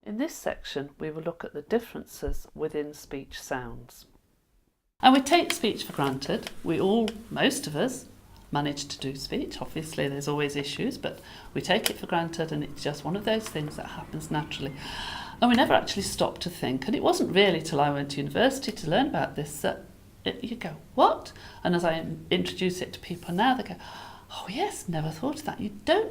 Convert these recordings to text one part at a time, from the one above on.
In this section, we will look at the differences within speech sounds. And we take speech for granted. Most of us, manage to do speech. Obviously, there's always issues, but we take it for granted, and it's just one of those things that happens naturally. And we never actually stop to think. And it wasn't really till I went to university to learn about this that you go, what? And as I introduce it to people now, they go, oh yes, never thought of that.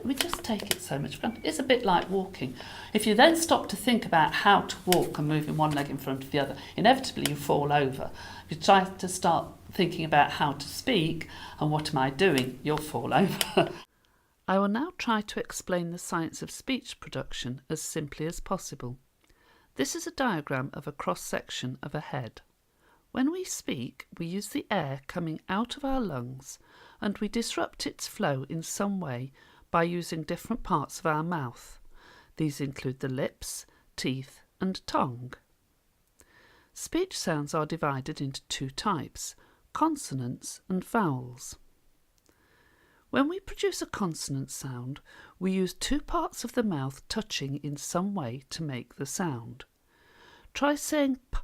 We just take it so much for granted. It's a bit like walking. If you then stop to think about how to walk and moving one leg in front of the other, inevitably you fall over. If you try to start thinking about how to speak and what am I doing, you'll fall over. I will now try to explain the science of speech production as simply as possible. This is a diagram of a cross-section of a head. When we speak, we use the air coming out of our lungs and we disrupt its flow in some way by using different parts of our mouth. These include the lips, teeth and tongue. Speech sounds are divided into two types, consonants and vowels. When we produce a consonant sound, we use two parts of the mouth touching in some way to make the sound. Try saying p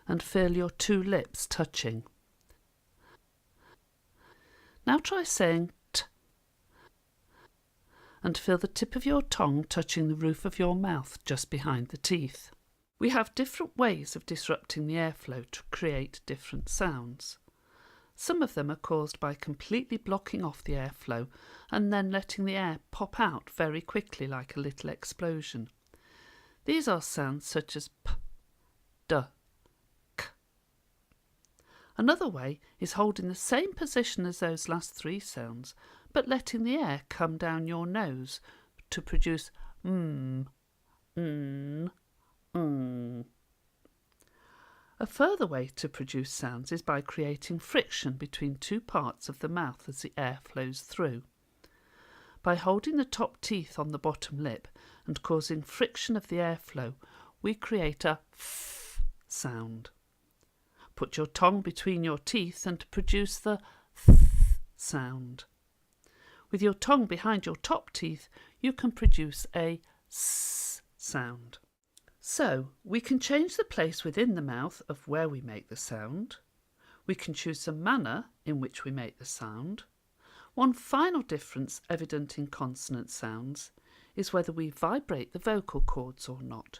and feel your two lips touching. Now try saying t and feel the tip of your tongue touching the roof of your mouth just behind the teeth. We have different ways of disrupting the airflow to create different sounds. Some of them are caused by completely blocking off the airflow and then letting the air pop out very quickly like a little explosion. These are sounds such as p, d, k. Another way is holding the same position as those last three sounds, but letting the air come down your nose to produce mm, mm. A further way to produce sounds is by creating friction between two parts of the mouth as the air flows through. By holding the top teeth on the bottom lip and causing friction of the airflow, we create a f sound. Put your tongue between your teeth and produce the th sound. With your tongue behind your top teeth, you can produce a s sound. So, we can change the place within the mouth of where we make the sound. We can choose the manner in which we make the sound. One final difference evident in consonant sounds is whether we vibrate the vocal cords or not.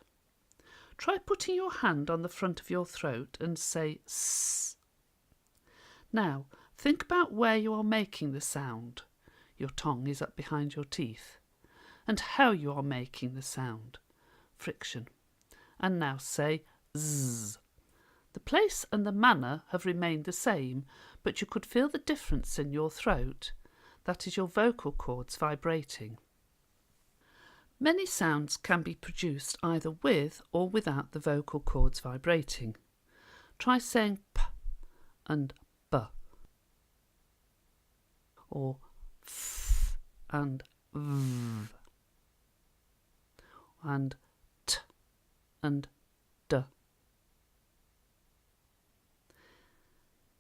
Try putting your hand on the front of your throat and say s. Now, think about where you are making the sound. Your tongue is up behind your teeth. And how you are making the sound. Friction. And now say zzz. The place and the manner have remained the same, but you could feel the difference in your throat. That is your vocal cords vibrating. Many sounds can be produced either with or without the vocal cords vibrating. Try saying p and b, or f and v, and t and d.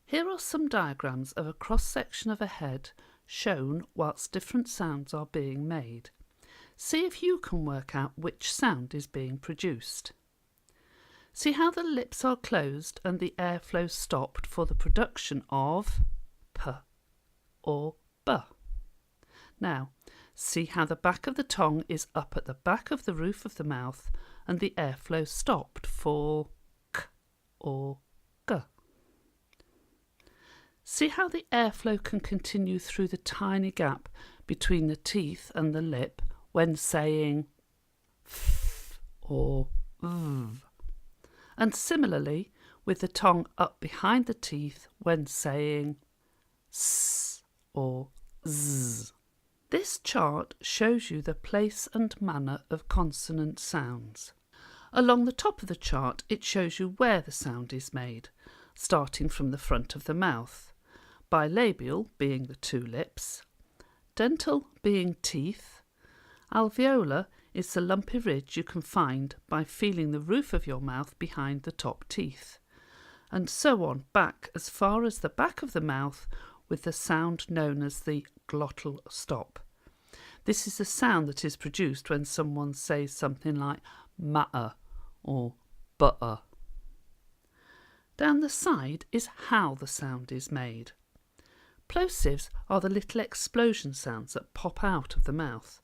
Here are some diagrams of a cross-section of a head shown whilst different sounds are being made. See if you can work out which sound is being produced. See how the lips are closed and the airflow stopped for the production of p or b. Now, see how the back of the tongue is up at the back of the roof of the mouth and the airflow stopped for k or g. See how the airflow can continue through the tiny gap between the teeth and the lip when saying f or v. And similarly with the tongue up behind the teeth when saying s or z. This chart shows you the place and manner of consonant sounds. Along the top of the chart it shows you where the sound is made, starting from the front of the mouth, bilabial being the two lips, dental being teeth, alveolar is the lumpy ridge you can find by feeling the roof of your mouth behind the top teeth, and so on back as far as the back of the mouth with the sound known as the glottal stop. This is the sound that is produced when someone says something like matter or butter. Down the side is how the sound is made. Plosives are the little explosion sounds that pop out of the mouth.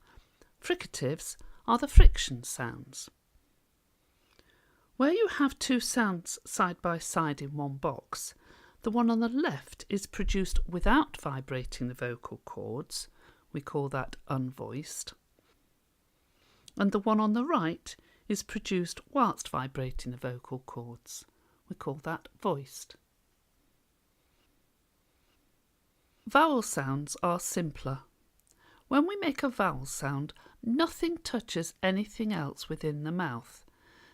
Fricatives are the friction sounds. Where you have two sounds side by side in one box, the one on the left is produced without vibrating the vocal cords. We call that unvoiced. And the one on the right is produced whilst vibrating the vocal cords. We call that voiced. Vowel sounds are simpler. When we make a vowel sound, nothing touches anything else within the mouth.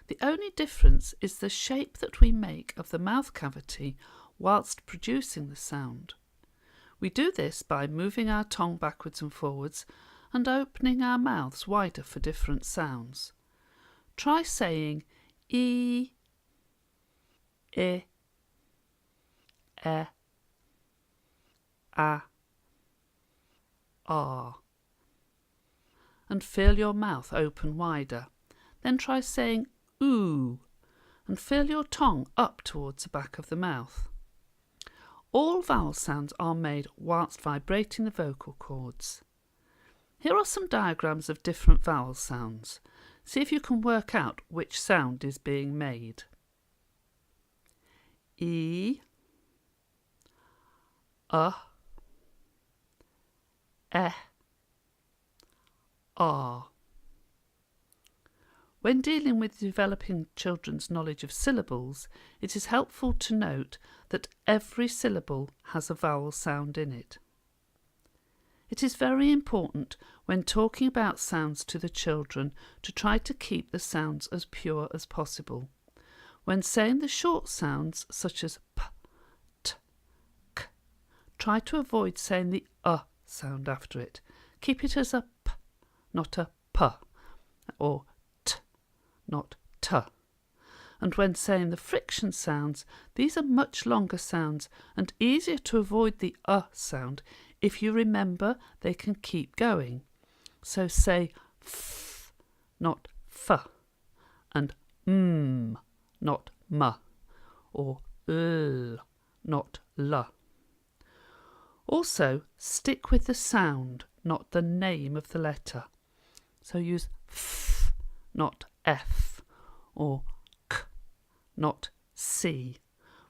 The only difference is the shape that we make of the mouth cavity whilst producing the sound. We do this by moving our tongue backwards and forwards and opening our mouths wider for different sounds. Try saying E, I, A, R, and feel your mouth open wider. Then try saying oo and feel your tongue up towards the back of the mouth. All vowel sounds are made whilst vibrating the vocal cords. Here are some diagrams of different vowel sounds. See if you can work out which sound is being made. E, R. When dealing with developing children's knowledge of syllables, it is helpful to note that every syllable has a vowel sound in it. It is very important when talking about sounds to the children to try to keep the sounds as pure as possible. When saying the short sounds such as p, t, k, try to avoid saying the sound after it. Keep it as a p, not a p, or t, not t. And when saying the friction sounds, these are much longer sounds and easier to avoid the sound if you remember they can keep going. So say f, not f, and not m, or l, not l. Also, stick with the sound, not the name of the letter. So use f, not f, or k, not c.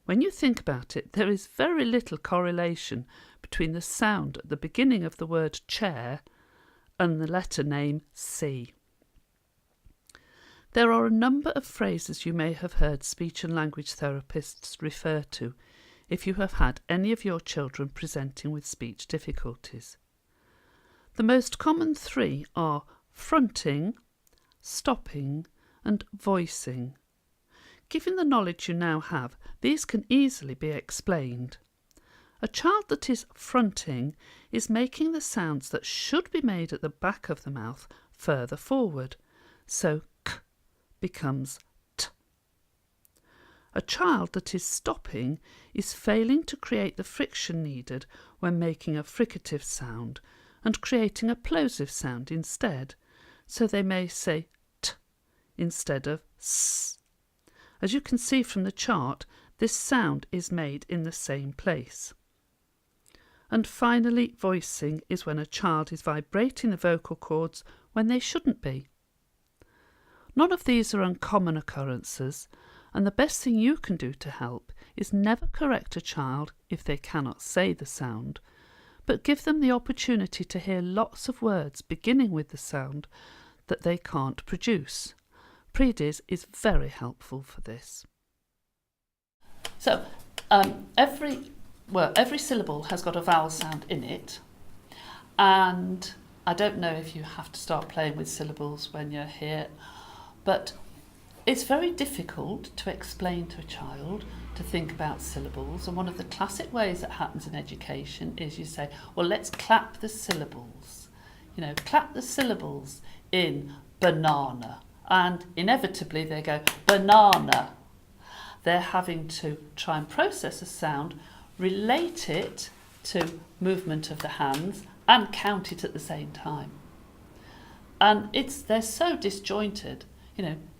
When you think about it, there is very little correlation between the sound at the beginning of the word chair and the letter name C. There are a number of phrases you may have heard speech and language therapists refer to if you have had any of your children presenting with speech difficulties. The most common three are fronting, stopping, and voicing. Given the knowledge you now have, these can easily be explained. A child that is fronting is making the sounds that should be made at the back of the mouth further forward, so k becomes t. A child that is stopping is failing to create the friction needed when making a fricative sound and creating a plosive sound instead, so they may say t instead of s. As you can see from the chart, this sound is made in the same place. And finally, voicing is when a child is vibrating the vocal cords when they shouldn't be. None of these are uncommon occurrences, and the best thing you can do to help is never correct a child if they cannot say the sound, but give them the opportunity to hear lots of words beginning with the sound that they can't produce. Prediz is very helpful for this. So every syllable has got a vowel sound in it, and I don't know if you have to start playing with syllables when you're here, but it's very difficult to explain to a child to think about syllables, and one of the classic ways that happens in education is you say, well, let's clap the syllables. Clap the syllables in banana. And inevitably they go, banana. They're having to try and process a sound, relate it to movement of the hands and count it at the same time. And they're so disjointed.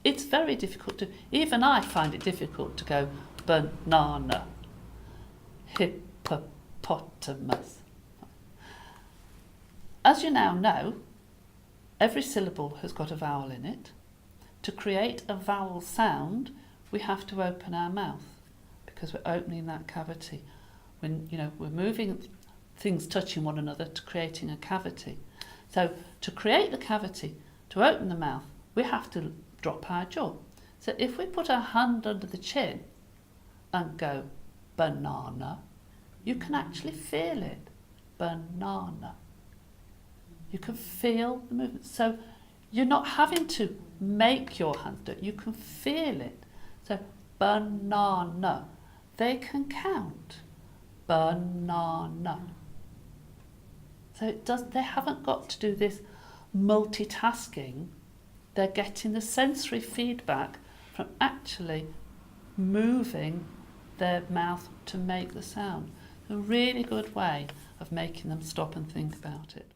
It's very difficult to, even I find it difficult to go banana, hippopotamus. As you now know, every syllable has got a vowel in it. To create a vowel sound, we have to open our mouth because we're opening that cavity. When we're moving things touching one another to creating a cavity. So to create the cavity, to open the mouth, we have to drop our jaw. So if we put our hand under the chin and go banana, you can actually feel it. Banana. You can feel the movement. So you're not having to make your hands do it. You can feel it. So banana. They can count. Banana. So they haven't got to do this multitasking. They're getting the sensory feedback from actually moving their mouth to make the sound. A really good way of making them stop and think about it.